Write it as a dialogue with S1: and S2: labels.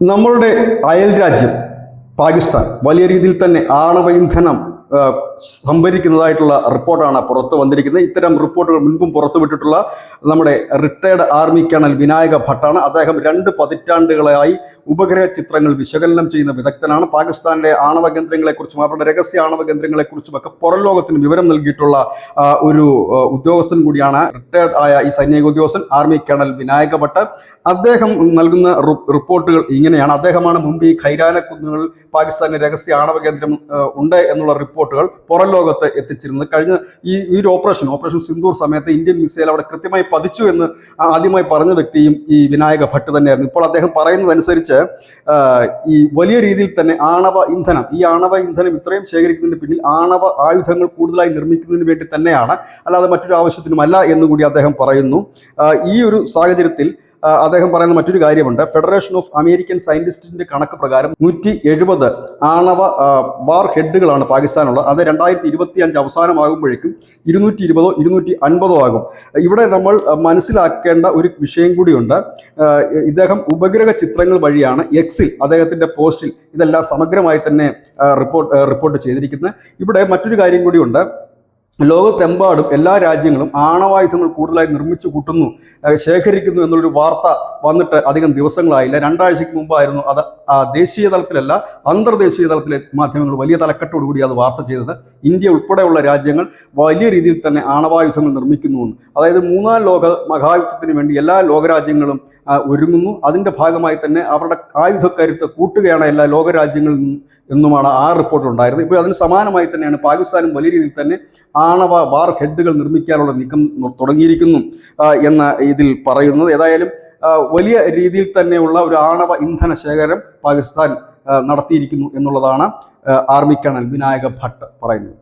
S1: നമ്മളുടെ അയൽ രാജ്യം പാകിസ്ഥാൻ വലിയ രീതിയിൽ തന്നെ ആണവ ഇന്ധനം സംഭരിക്കുന്നതായിട്ടുള്ള റിപ്പോർട്ടാണ് പുറത്തു വന്നിരിക്കുന്നത്. ഇത്തരം റിപ്പോർട്ടുകൾ മുൻപും പുറത്തുവിട്ടിട്ടുള്ള നമ്മുടെ റിട്ടയർഡ് ആർമി കേണൽ വിനായക ഭട്ടാണ്. അദ്ദേഹം 2 പതിറ്റാണ്ടുകളായി ഉപഗ്രഹ ചിത്രങ്ങൾ വിശകലനം ചെയ്യുന്ന വിദഗ്ധനാണ്. പാകിസ്ഥാനിലെ ആണവ കേന്ദ്രങ്ങളെക്കുറിച്ചും അവരുടെ രഹസ്യ ആണവ കേന്ദ്രങ്ങളെക്കുറിച്ചും ഒക്കെ പുറം ലോകത്തിന് വിവരം നൽകിയിട്ടുള്ള ഒരു ഉദ്യോഗസ്ഥൻ കൂടിയാണ് റിട്ടയർഡ് ആയ ഈ സൈനിക ഉദ്യോഗസ്ഥൻ ആർമി കേണൽ വിനായക ഭട്ട്. അദ്ദേഹം നൽകുന്ന റിപ്പോർട്ടുകൾ ഇങ്ങനെയാണ്. അദ്ദേഹമാണ് മുമ്പ് ഈ ഖൈരാന കുന്നുകളിൽ പാകിസ്ഥാനിലെ രഹസ്യ ആണവ കേന്ദ്രം ഉണ്ട് എന്നുള്ള റിപ്പോർട്ടുകൾ പുറം ലോകത്ത് എത്തിച്ചിരുന്നത്. കഴിഞ്ഞ ഈ ഓപ്പറേഷൻ സിന്ദൂർ സമയത്ത് ഇന്ത്യൻ മിസൈൽ അവിടെ കൃത്യമായി പതിച്ചു എന്ന് ആദ്യമായി പറഞ്ഞ വ്യക്തിയും ഈ വിനായക ഭട്ട് തന്നെയായിരുന്നു. ഇപ്പോൾ അദ്ദേഹം പറയുന്നതനുസരിച്ച് ഈ വലിയ രീതിയിൽ തന്നെ ആണവ ഇന്ധനം ഇത്രയും ശേഖരിക്കുന്നതിന് പിന്നിൽ ആണവ ആയുധങ്ങൾ കൂടുതലായി നിർമ്മിക്കുന്നതിന് വേണ്ടി തന്നെയാണ്, അല്ലാതെ മറ്റൊരു ആവശ്യത്തിനുമല്ല എന്നുകൂടി അദ്ദേഹം പറയുന്നു. ഈ ഒരു സാഹചര്യത്തിൽ അദ്ദേഹം പറയുന്ന മറ്റൊരു കാര്യമുണ്ട്. ഫെഡറേഷൻ ഓഫ് അമേരിക്കൻ സയന്റിസ്റ്റിന്റെ കണക്ക് പ്രകാരം 170 ആണവ വാർ ഹെഡുകളാണ് പാകിസ്ഥാനുള്ളത്. അത് 2025 അവസാനമാകുമ്പോഴേക്കും 220 250 ആകും. ഇവിടെ നമ്മൾ മനസ്സിലാക്കേണ്ട ഒരു വിഷയം കൂടിയുണ്ട്. ഇദ്ദേഹം ഉപഗ്രഹ ചിത്രങ്ങൾ വഴിയാണ് എക്സിൽ അദ്ദേഹത്തിന്റെ പോസ്റ്റിൽ ഇതെല്ലാം സമഗ്രമായി തന്നെ റിപ്പോർട്ട് ചെയ്തിരിക്കുന്നത്. ഇവിടെ മറ്റൊരു കാര്യം കൂടിയുണ്ട്. ലോകത്തെമ്പാടും എല്ലാ രാജ്യങ്ങളും ആണവായുധങ്ങൾ കൂടുതലായി നിർമ്മിച്ചു കൂട്ടുന്നു, ശേഖരിക്കുന്നു എന്നുള്ളൊരു വാർത്ത വന്നിട്ട് അധികം ദിവസങ്ങളായില്ല. 2 ആഴ്ചയ്ക്ക് മുമ്പായിരുന്നു അത് ദേശീയ തലത്തിലല്ല അന്തർദേശീയ തലത്തിലെ മാധ്യമങ്ങൾ വലിയ തലക്കെട്ടോടുകൂടി അത് വാർത്ത ചെയ്തത്. ഇന്ത്യ ഉൾപ്പെടെയുള്ള രാജ്യങ്ങൾ വലിയ രീതിയിൽ തന്നെ ആണവായുധങ്ങൾ നിർമ്മിക്കുന്നു. അതായത് 3ാം ലോക മഹായുദ്ധത്തിന് വേണ്ടി എല്ലാ ലോകരാജ്യങ്ങളും ഒരുങ്ങുന്നു. അതിൻ്റെ ഭാഗമായി തന്നെ അവരുടെ ആയുധക്കരുത്ത് കൂട്ടുകയാണ് എല്ലാ ലോകരാജ്യങ്ങളിൽ എന്നുമാണ് ആ റിപ്പോർട്ടിലുണ്ടായിരുന്നത്. ഇപ്പോൾ അതിന് സമാനമായി തന്നെയാണ് പാകിസ്ഥാനും വലിയ രീതിയിൽ തന്നെ ആണവ വാർ ഹെഡുകൾ നിർമ്മിക്കാനുള്ള നീക്കം തുടങ്ങിയിരിക്കുന്നു എന്ന് ഇതിൽ പറയുന്നത്. ഏതായാലും വലിയ രീതിയിൽ തന്നെയുള്ള ഒരു ആണവ ഇന്ധന ശേഖരം പാകിസ്ഥാൻ നടത്തിയിരിക്കുന്നു എന്നുള്ളതാണ് ആർമി കേണൽ വിനായക ഭട്ട് പറയുന്നത്.